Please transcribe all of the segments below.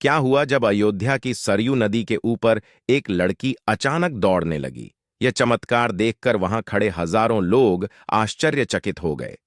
क्या हुआ जब अयोध्या की सरयू नदी के ऊपर एक लड़की अचानक दौड़ने लगी। यह चमत्कार देखकर वहां खड़े हजारों लोग आश्चर्यचकित हो गए।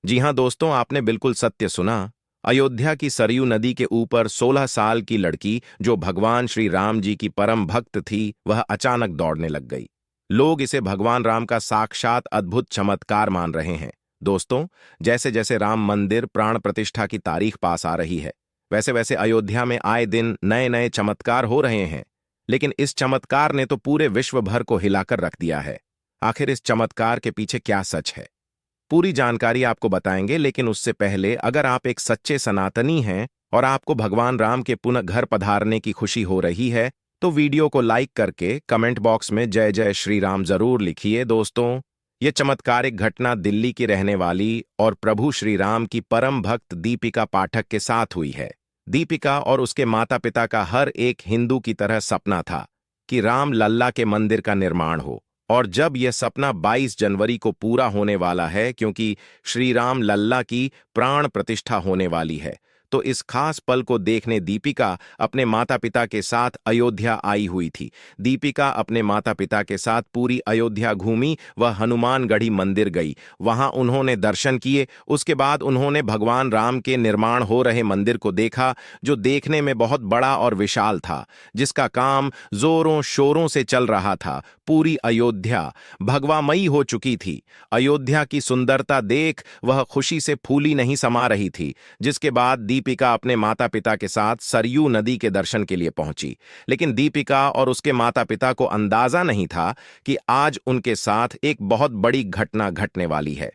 जी हां दोस्तों, आपने बिल्कुल सत्य सुना। अयोध्या की सरयू नदी के ऊपर 16 साल की लड़की जो भगवान श्री राम जी की परम भक्त थी, वह अचानक दौड़ने लग गई। लोग इसे भगवान राम का साक्षात अद्भुत चमत्कार मान रहे हैं। दोस्तों, जैसे जैसे राम मंदिर प्राण प्रतिष्ठा की तारीख पास आ रही है, वैसे वैसे अयोध्या में आए दिन नए नए चमत्कार हो रहे हैं। लेकिन इस चमत्कार ने तो पूरे विश्व भर को हिलाकर रख दिया है। आखिर इस चमत्कार के पीछे क्या सच है, पूरी जानकारी आपको बताएंगे। लेकिन उससे पहले, अगर आप एक सच्चे सनातनी हैं और आपको भगवान राम के पुनः घर पधारने की खुशी हो रही है, तो वीडियो को लाइक करके कमेंट बॉक्स में जय जय श्री राम जरूर लिखिए। दोस्तों, ये चमत्कारिक घटना दिल्ली की रहने वाली और प्रभु श्री राम की परम भक्त दीपिका पाठक के साथ हुई है। दीपिका और उसके माता पिता का हर एक हिंदू की तरह सपना था कि राम लल्ला के मंदिर का निर्माण हो। और जब यह सपना 22 जनवरी को पूरा होने वाला है, क्योंकि श्री राम लल्ला की प्राण प्रतिष्ठा होने वाली है, तो इस खास पल को देखने दीपिका अपने माता पिता के साथ अयोध्या आई हुई थी। दीपिका अपने माता पिता के साथ पूरी अयोध्या घूमी, वह हनुमानगढ़ी मंदिर गई, वहां उन्होंने दर्शन किए। उसके बाद उन्होंने भगवान राम के निर्माण हो रहे मंदिर को देखा, जो देखने में बहुत बड़ा और विशाल था, जिसका काम जोरों शोरों से चल रहा था। पूरी अयोध्या भगवामयी हो चुकी थी। अयोध्या की सुंदरता देख वह खुशी से फूली नहीं समा रही थी। जिसके बाद दीपिका अपने माता पिता के साथ सरयू नदी के दर्शन के लिए पहुंची। लेकिन दीपिका और उसके माता पिता को अंदाजा नहीं था कि आज उनके साथ एक बहुत बड़ी घटना घटने वाली है।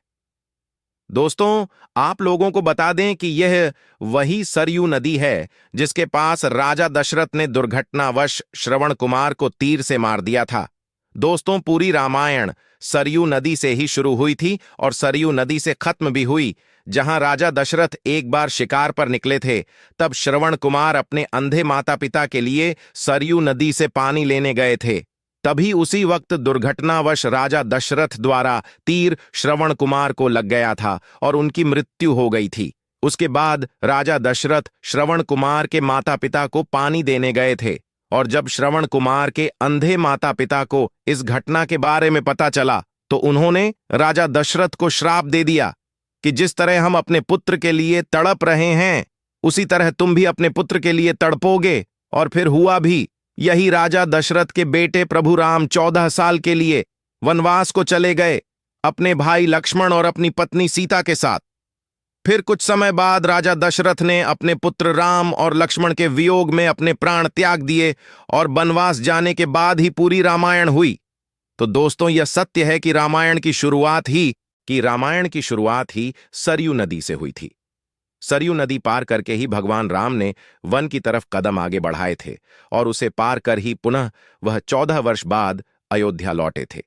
दोस्तों, आप लोगों को बता दें कि यह वही सरयू नदी है जिसके पास राजा दशरथ ने दुर्घटनावश श्रवण कुमार को तीर से मार दिया था। दोस्तों, पूरी रामायण सरयू नदी से ही शुरू हुई थी और सरयू नदी से खत्म भी हुई। जहां राजा दशरथ एक बार शिकार पर निकले थे, तब श्रवण कुमार अपने अंधे माता पिता के लिए सरयू नदी से पानी लेने गए थे। तभी उसी वक्त दुर्घटनावश राजा दशरथ द्वारा तीर श्रवण कुमार को लग गया था और उनकी मृत्यु हो गई थी। उसके बाद राजा दशरथ श्रवण कुमार के माता पिता को पानी देने गए थे, और जब श्रवण कुमार के अंधे माता पिता को इस घटना के बारे में पता चला, तो उन्होंने राजा दशरथ को श्राप दे दिया कि जिस तरह हम अपने पुत्र के लिए तड़प रहे हैं, उसी तरह तुम भी अपने पुत्र के लिए तड़पोगे। और फिर हुआ भी यही। राजा दशरथ के बेटे प्रभु राम 14 साल के लिए वनवास को चले गए, अपने भाई लक्ष्मण और अपनी पत्नी सीता के साथ। फिर कुछ समय बाद राजा दशरथ ने अपने पुत्र राम और लक्ष्मण के वियोग में अपने प्राण त्याग दिए, और वनवास जाने के बाद ही पूरी रामायण हुई। तो दोस्तों, यह सत्य है कि रामायण की शुरुआत ही सरयू नदी से हुई थी। सरयू नदी पार करके ही भगवान राम ने वन की तरफ कदम आगे बढ़ाए थे, और उसे पार कर ही पुनः वह 14 वर्ष बाद अयोध्या लौटे थे।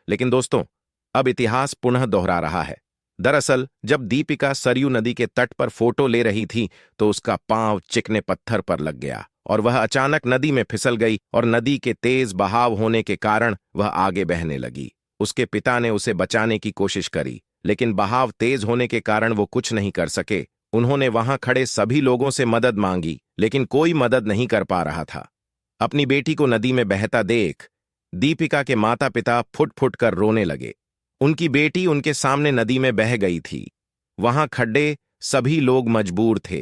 लेकिन दोस्तों, अब इतिहास पुनः दोहरा रहा है। दरअसल जब दीपिका सरयू नदी के तट पर फोटो ले रही थी, तो उसका पांव चिकने पत्थर पर लग गया और वह अचानक नदी में फिसल गई, और नदी के तेज बहाव होने के कारण वह आगे बहने लगी। उसके पिता ने उसे बचाने की कोशिश करी, लेकिन बहाव तेज होने के कारण वो कुछ नहीं कर सके। उन्होंने वहां खड़े सभी लोगों से मदद मांगी, लेकिन कोई मदद नहीं कर पा रहा था। अपनी बेटी को नदी में बहता देख दीपिका के माता पिता फुट फुट कर रोने लगे। उनकी बेटी उनके सामने नदी में बह गई थी। वहां खड़े सभी लोग मजबूर थे,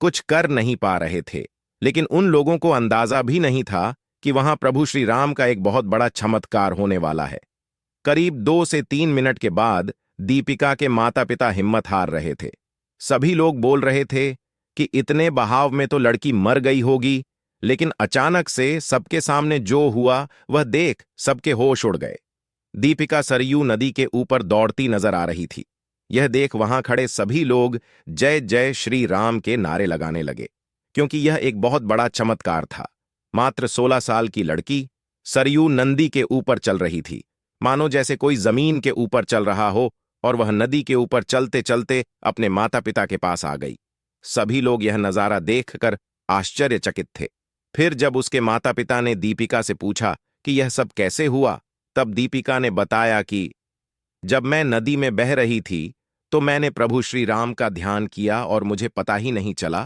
कुछ कर नहीं पा रहे थे। लेकिन उन लोगों को अंदाजा भी नहीं था कि वहां प्रभु श्री राम का एक बहुत बड़ा चमत्कार होने वाला है। करीब 2 से 3 मिनट के बाद दीपिका के माता पिता हिम्मत हार रहे थे। सभी लोग बोल रहे थे कि इतने बहाव में तो लड़की मर गई होगी। लेकिन अचानक से सबके सामने जो हुआ वह देख सबके होश उड़ गए। दीपिका सरयू नदी के ऊपर दौड़ती नजर आ रही थी। यह देख वहां खड़े सभी लोग जय जय श्री राम के नारे लगाने लगे, क्योंकि यह एक बहुत बड़ा चमत्कार था। मात्र 16 साल की लड़की सरयू नदी के ऊपर चल रही थी, मानो जैसे कोई जमीन के ऊपर चल रहा हो, और वह नदी के ऊपर चलते चलते अपने माता पिता के पास आ गई। सभी लोग यह नजारा देखकर आश्चर्यचकित थे। फिर जब उसके माता पिता ने दीपिका से पूछा कि यह सब कैसे हुआ, तब दीपिका ने बताया कि जब मैं नदी में बह रही थी, तो मैंने प्रभु श्री राम का ध्यान किया और मुझे पता ही नहीं चला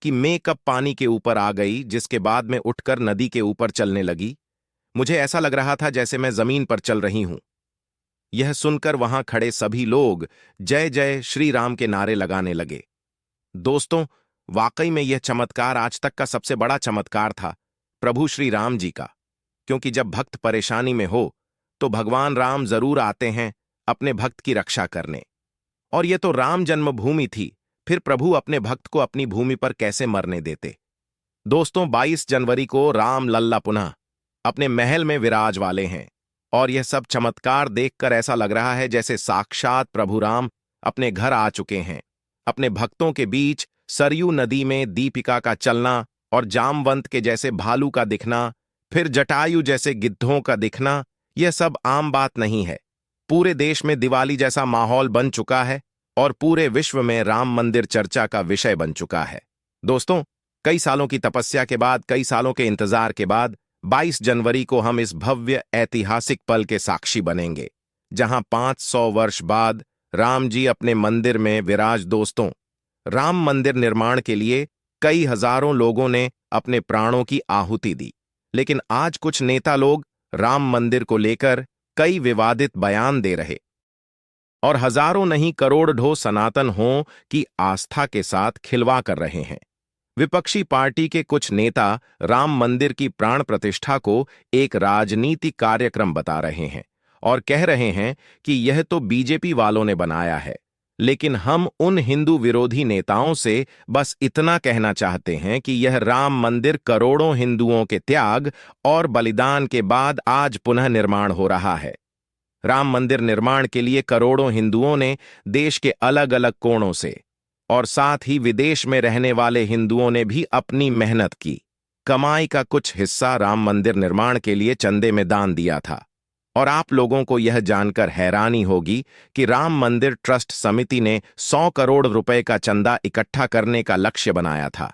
कि मैं कब पानी के ऊपर आ गई, जिसके बाद मैं उठकर नदी के ऊपर चलने लगी। मुझे ऐसा लग रहा था जैसे मैं जमीन पर चल रही हूं। यह सुनकर वहां खड़े सभी लोग जय जय श्री राम के नारे लगाने लगे। दोस्तों, वाकई में यह चमत्कार आज तक का सबसे बड़ा चमत्कार था प्रभु श्री राम जी का। क्योंकि जब भक्त परेशानी में हो तो भगवान राम जरूर आते हैं अपने भक्त की रक्षा करने। और यह तो राम जन्मभूमि थी, फिर प्रभु अपने भक्त को अपनी भूमि पर कैसे मरने देते। दोस्तों, 22 जनवरी को राम लल्ला पुनः अपने महल में विराज वाले हैं और यह सब चमत्कार देखकर ऐसा लग रहा है जैसे साक्षात प्रभु राम अपने घर आ चुके हैं। अपने भक्तों के बीच सरयू नदी में दीपिका का चलना और जामवंत के जैसे भालू का दिखना, फिर जटायु जैसे गिद्धों का दिखना, यह सब आम बात नहीं है। पूरे देश में दिवाली जैसा माहौल बन चुका है और पूरे विश्व में राम मंदिर चर्चा का विषय बन चुका है। दोस्तों, कई सालों की तपस्या के बाद, कई सालों के इंतजार के बाद 22 जनवरी को हम इस भव्य ऐतिहासिक पल के साक्षी बनेंगे, जहां 500 वर्ष बाद राम जी अपने मंदिर में विराज। दोस्तों, राम मंदिर निर्माण के लिए कई हजारों लोगों ने अपने प्राणों की आहुति दी, लेकिन आज कुछ नेता लोग राम मंदिर को लेकर कई विवादित बयान दे रहे और हजारों नहीं करोड़ों सनातन हों की आस्था के साथ खिलवाड़ कर रहे हैं। विपक्षी पार्टी के कुछ नेता राम मंदिर की प्राण प्रतिष्ठा को एक राजनीतिक कार्यक्रम बता रहे हैं और कह रहे हैं कि यह तो बीजेपी वालों ने बनाया है। लेकिन हम उन हिंदू विरोधी नेताओं से बस इतना कहना चाहते हैं कि यह राम मंदिर करोड़ों हिंदुओं के त्याग और बलिदान के बाद आज पुनः निर्माण हो रहा है। राम मंदिर निर्माण के लिए करोड़ों हिंदुओं ने देश के अलग अलग कोणों से और साथ ही विदेश में रहने वाले हिंदुओं ने भी अपनी मेहनत की। कमाई का कुछ हिस्सा राम मंदिर निर्माण के लिए चंदे में दान दिया था। और आप लोगों को यह जानकर हैरानी होगी कि राम मंदिर ट्रस्ट समिति ने 100 करोड़ रुपए का चंदा इकट्ठा करने का लक्ष्य बनाया था,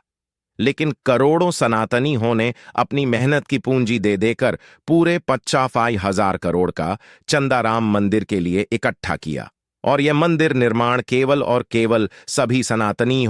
लेकिन करोड़ों सनातनी ने अपनी मेहनत की पूंजी दे देकर पूरे 55,000 करोड़ का चंदा राम मंदिर के लिए इकट्ठा किया। और यह मंदिर निर्माण केवल और केवल सभी सनातनी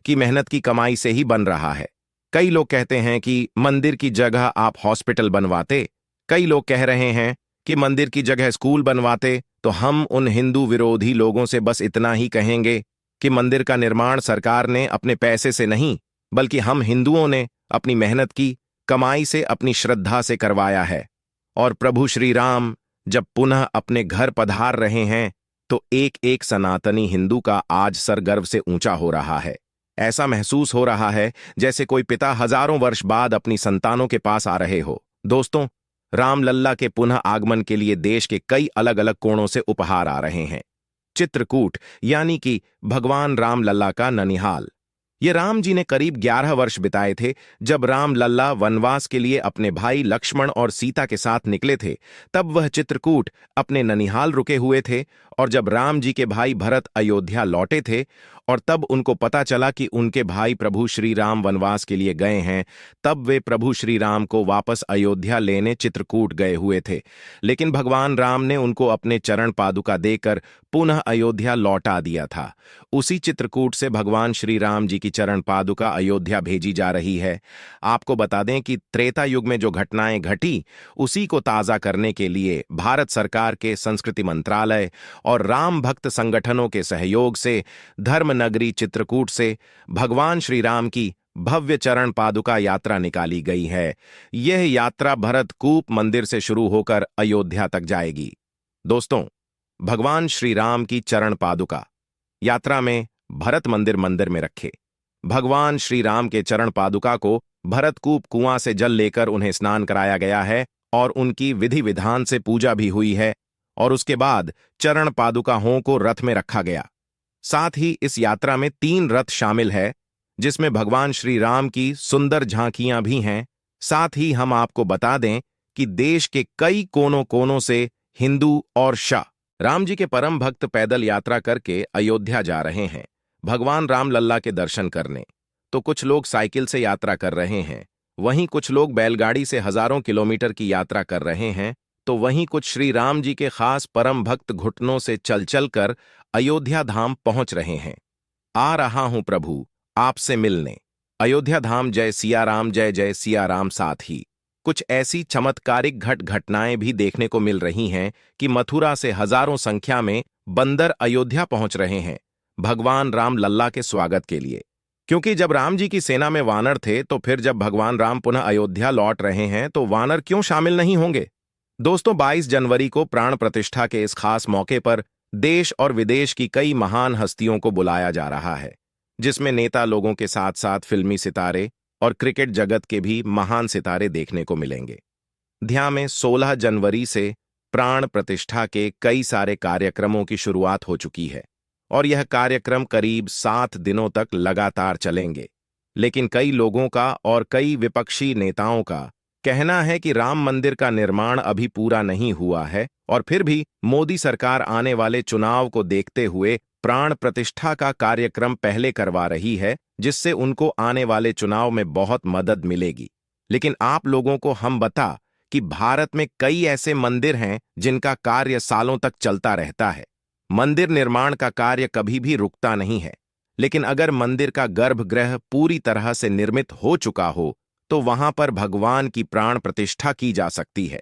की मेहनत की कमाई से ही बन रहा है। कई लोग कहते हैं कि मंदिर की जगह आप हॉस्पिटल बनवाते, कई लोग कह रहे हैं कि मंदिर की जगह स्कूल बनवाते। तो हम उन हिंदू विरोधी लोगों से बस इतना ही कहेंगे कि मंदिर का निर्माण सरकार ने अपने पैसे से नहीं, बल्कि हम हिंदुओं ने अपनी मेहनत की कमाई से, अपनी श्रद्धा से करवाया है। और प्रभु श्री राम जब पुनः अपने घर पधार रहे हैं तो एक एक सनातनी हिंदू का आज सर गर्व से ऊंचा हो रहा है। ऐसा महसूस हो रहा है जैसे कोई पिता हजारों वर्ष बाद अपनी संतानों के पास आ रहे हो। दोस्तों, रामलल्ला के पुनः आगमन के लिए देश के कई अलग अलग कोणों से उपहार आ रहे हैं। चित्रकूट यानी कि भगवान रामलल्ला का ननिहाल। ये राम जी ने करीब 11 वर्ष बिताए थे जब रामलल्ला वनवास के लिए अपने भाई लक्ष्मण और सीता के साथ निकले थे। तब वह चित्रकूट अपने ननिहाल रुके हुए थे और जब राम जी के भाई भरत अयोध्या लौटे थे और तब उनको पता चला कि उनके भाई प्रभु श्री राम वनवास के लिए गए हैं, तब वे प्रभु श्री राम को वापस अयोध्या लेने चित्रकूट गए हुए थे। लेकिन भगवान राम ने उनको अपने चरण पादुका देकर पुनः अयोध्या लौटा दिया था। उसी चित्रकूट से भगवान श्री राम जी की चरण पादुका अयोध्या भेजी जा रही है। आपको बता दें कि त्रेता युग में जो घटनाएं घटी, उसी को ताजा करने के लिए भारत सरकार के संस्कृति मंत्रालय और राम भक्त संगठनों के सहयोग से धर्मनगरी चित्रकूट से भगवान श्री राम की भव्य चरण पादुका यात्रा निकाली गई है। यह यात्रा भरतकूप मंदिर से शुरू होकर अयोध्या तक जाएगी। दोस्तों, भगवान श्री राम की चरण पादुका यात्रा में भरत मंदिर में रखे भगवान श्री राम के चरण पादुका को भरतकूप कुआं से जल लेकर उन्हें स्नान कराया गया है और उनकी विधि विधान से पूजा भी हुई है और उसके बाद चरण पादुकाओं को रथ में रखा गया। साथ ही इस यात्रा में 3 रथ शामिल है जिसमें भगवान श्री राम की सुंदर झांकियां भी हैं। साथ ही हम आपको बता दें कि देश के कई कोनों कोनों से हिंदू और शाह राम जी के परम भक्त पैदल यात्रा करके अयोध्या जा रहे हैं भगवान रामलल्ला के दर्शन करने। तो कुछ लोग साइकिल से यात्रा कर रहे हैं, वहीं कुछ लोग बैलगाड़ी से हजारों किलोमीटर की यात्रा कर रहे हैं, तो वहीं कुछ श्री राम जी के खास परम भक्त घुटनों से चल चल कर अयोध्या धाम पहुंच रहे हैं। आ रहा हूं प्रभु आपसे मिलने। अयोध्या धाम जय सिया राम, जय जय सिया राम। साथ ही कुछ ऐसी चमत्कारिक घटनाएं भी देखने को मिल रही हैं कि मथुरा से हजारों संख्या में बंदर अयोध्या पहुंच रहे हैं भगवान राम लल्ला के स्वागत के लिए। क्योंकि जब राम जी की सेना में वानर थे, तो फिर जब भगवान राम पुनः अयोध्या लौट रहे हैं तो वानर क्यों शामिल नहीं होंगे। दोस्तों, 22 जनवरी को प्राण प्रतिष्ठा के इस खास मौके पर देश और विदेश की कई महान हस्तियों को बुलाया जा रहा है, जिसमें नेता लोगों के साथ साथ फिल्मी सितारे और क्रिकेट जगत के भी महान सितारे देखने को मिलेंगे। ध्यान में 16 जनवरी से प्राण प्रतिष्ठा के कई सारे कार्यक्रमों की शुरुआत हो चुकी है और यह कार्यक्रम करीब 7 दिनों तक लगातार चलेंगे। लेकिन कई लोगों का और कई विपक्षी नेताओं का कहना है कि राम मंदिर का निर्माण अभी पूरा नहीं हुआ है और फिर भी मोदी सरकार आने वाले चुनाव को देखते हुए प्राण प्रतिष्ठा का कार्यक्रम पहले करवा रही है, जिससे उनको आने वाले चुनाव में बहुत मदद मिलेगी। लेकिन आप लोगों को हम बता कि भारत में कई ऐसे मंदिर हैं जिनका कार्य सालों तक चलता रहता है। मंदिर निर्माण का कार्य कभी भी रुकता नहीं है। लेकिन अगर मंदिर का गर्भगृह पूरी तरह से निर्मित हो चुका हो तो वहां पर भगवान की प्राण प्रतिष्ठा की जा सकती है,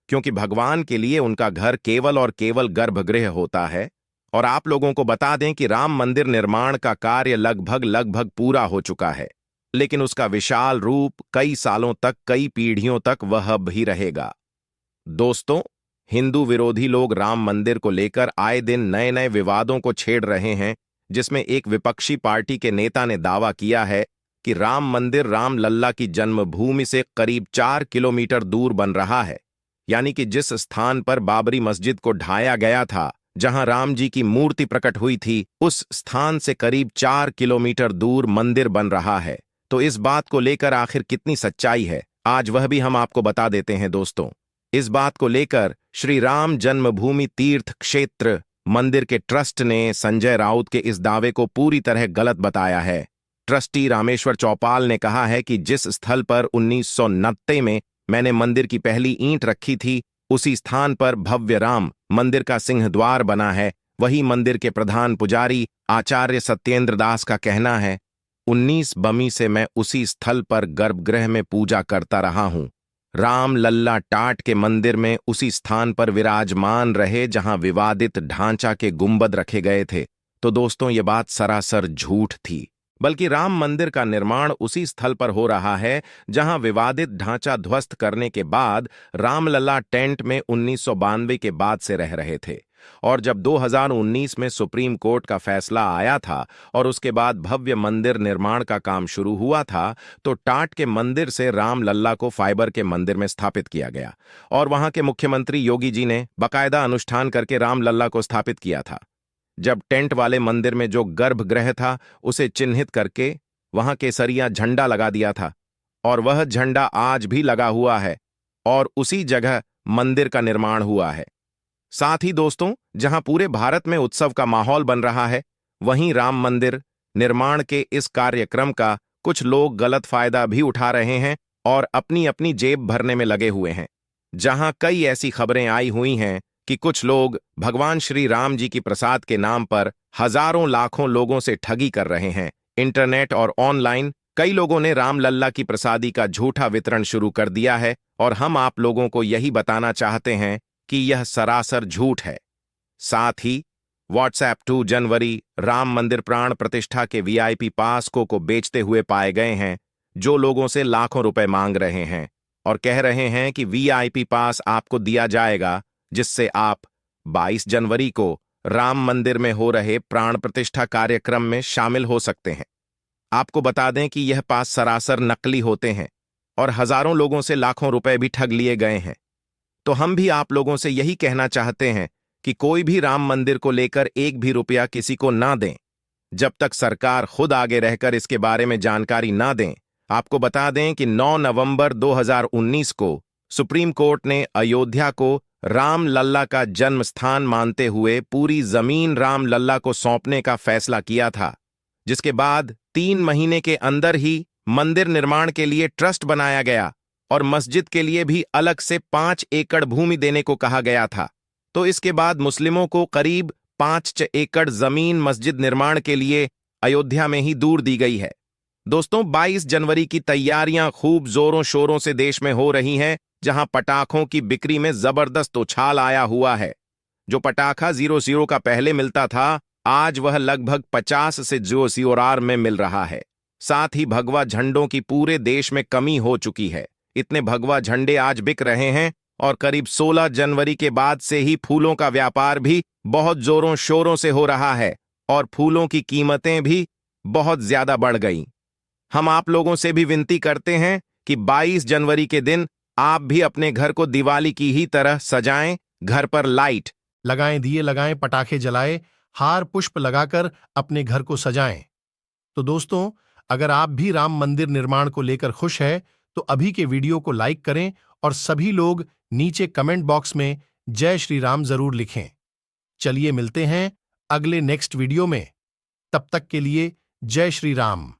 क्योंकि भगवान के लिए उनका घर केवल और केवल गर्भगृह होता है। और आप लोगों को बता दें कि राम मंदिर निर्माण का कार्य लगभग पूरा हो चुका है, लेकिन उसका विशाल रूप कई सालों तक, कई पीढ़ियों तक वह भी रहेगा। दोस्तों, हिंदू विरोधी लोग राम मंदिर को लेकर आए दिन नए नए विवादों को छेड़ रहे हैं, जिसमें एक विपक्षी पार्टी के नेता ने दावा किया है कि राम मंदिर राम लल्ला की जन्मभूमि से करीब 4 किलोमीटर दूर बन रहा है। यानी कि जिस स्थान पर बाबरी मस्जिद को ढाया गया था, जहां राम जी की मूर्ति प्रकट हुई थी, उस स्थान से करीब 4 किलोमीटर दूर मंदिर बन रहा है। तो इस बात को लेकर आखिर कितनी सच्चाई है, आज वह भी हम आपको बता देते हैं। दोस्तों, इस बात को लेकर श्री राम जन्मभूमि तीर्थ क्षेत्र मंदिर के ट्रस्ट ने संजय राउत के इस दावे को पूरी तरह गलत बताया है। ट्रस्टी रामेश्वर चौपाल ने कहा है कि जिस स्थल पर 1990 में मैंने मंदिर की पहली ईंट रखी थी, उसी स्थान पर भव्य राम मंदिर का सिंहद्वार बना है। वही मंदिर के प्रधान पुजारी आचार्य सत्येंद्र दास का कहना है, 19 बमी से मैं उसी स्थल पर गर्भगृह में पूजा करता रहा हूं। राम लल्ला टाट के मंदिर में उसी स्थान पर विराजमान रहे जहां विवादित ढांचा के गुंबद रखे गए थे। तो दोस्तों, ये बात सरासर झूठ थी, बल्कि राम मंदिर का निर्माण उसी स्थल पर हो रहा है जहां विवादित ढांचा ध्वस्त करने के बाद रामलला टेंट में 1992 के बाद से रह रहे थे। और जब 2019 में सुप्रीम कोर्ट का फैसला आया था और उसके बाद भव्य मंदिर निर्माण का काम शुरू हुआ था, तो टाट के मंदिर से राम लल्ला को फाइबर के मंदिर में स्थापित किया गया और वहां के मुख्यमंत्री योगी जी ने बाकायदा अनुष्ठान करके राम लल्ला को स्थापित किया था। जब टेंट वाले मंदिर में जो गर्भगृह था, उसे चिन्हित करके वहां केसरिया झंडा लगा दिया था और वह झंडा आज भी लगा हुआ है और उसी जगह मंदिर का निर्माण हुआ है। साथ ही दोस्तों, जहां पूरे भारत में उत्सव का माहौल बन रहा है, वहीं राम मंदिर निर्माण के इस कार्यक्रम का कुछ लोग गलत फायदा भी उठा रहे हैं और अपनी अपनी जेब भरने में लगे हुए हैं। जहां कई ऐसी खबरें आई हुई हैं कि कुछ लोग भगवान श्री राम जी की प्रसाद के नाम पर हजारों लाखों लोगों से ठगी कर रहे हैं। इंटरनेट और ऑनलाइन कई लोगों ने राम लल्ला की प्रसादी का झूठा वितरण शुरू कर दिया है और हम आप लोगों को यही बताना चाहते हैं कि यह सरासर झूठ है। साथ ही व्हाट्सएप 2 जनवरी राम मंदिर प्राण प्रतिष्ठा के वीआईपी पास को बेचते हुए पाए गए हैं, जो लोगों से लाखों रुपए मांग रहे हैं और कह रहे हैं कि वीआईपी पास आपको दिया जाएगा, जिससे आप 22 जनवरी को राम मंदिर में हो रहे प्राण प्रतिष्ठा कार्यक्रम में शामिल हो सकते हैं। आपको बता दें कि यह पास सरासर नकली होते हैं और हजारों लोगों से लाखों रुपए भी ठग लिए गए हैं। तो हम भी आप लोगों से यही कहना चाहते हैं कि कोई भी राम मंदिर को लेकर एक भी रुपया किसी को ना दें, जब तक सरकार खुद आगे रहकर इसके बारे में जानकारी ना दें। आपको बता दें कि 9 नवंबर 2019 को सुप्रीम कोर्ट ने अयोध्या को राम लल्ला का जन्म स्थान मानते हुए पूरी जमीन राम लल्ला को सौंपने का फैसला किया था, जिसके बाद 3 महीने के अंदर ही मंदिर निर्माण के लिए ट्रस्ट बनाया गया और मस्जिद के लिए भी अलग से 5 एकड़ भूमि देने को कहा गया था। तो इसके बाद मुस्लिमों को करीब 5 एकड़ जमीन मस्जिद निर्माण के लिए अयोध्या में ही दूर दी गई है। दोस्तों 22 जनवरी की तैयारियां खूब जोरों शोरों से देश में हो रही हैं, जहां पटाखों की बिक्री में जबरदस्त उछाल आया हुआ है। जो पटाखा 00 का पहले मिलता था, आज वह लगभग 50 से 0 में मिल रहा है। साथ ही भगवा झंडों की पूरे देश में कमी हो चुकी है। इतने भगवा झंडे आज बिक रहे हैं और करीब 16 जनवरी के बाद से ही फूलों का व्यापार भी बहुत जोरों शोरों से हो रहा है और फूलों की कीमतें भी बहुत ज्यादा बढ़ गईं। हम आप लोगों से भी विनती करते हैं कि 22 जनवरी के दिन आप भी अपने घर को दिवाली की ही तरह सजाएं, घर पर लाइट लगाएं, दिए लगाएं, पटाखे जलाएं, हार पुष्प लगाकर अपने घर को सजाएं। तो दोस्तों, अगर आप भी राम मंदिर निर्माण को लेकर खुश है तो अभी के वीडियो को लाइक करें और सभी लोग नीचे कमेंट बॉक्स में जय श्री राम जरूर लिखें। चलिए मिलते हैं अगले नेक्स्ट वीडियो में। तब तक के लिए जय श्री राम।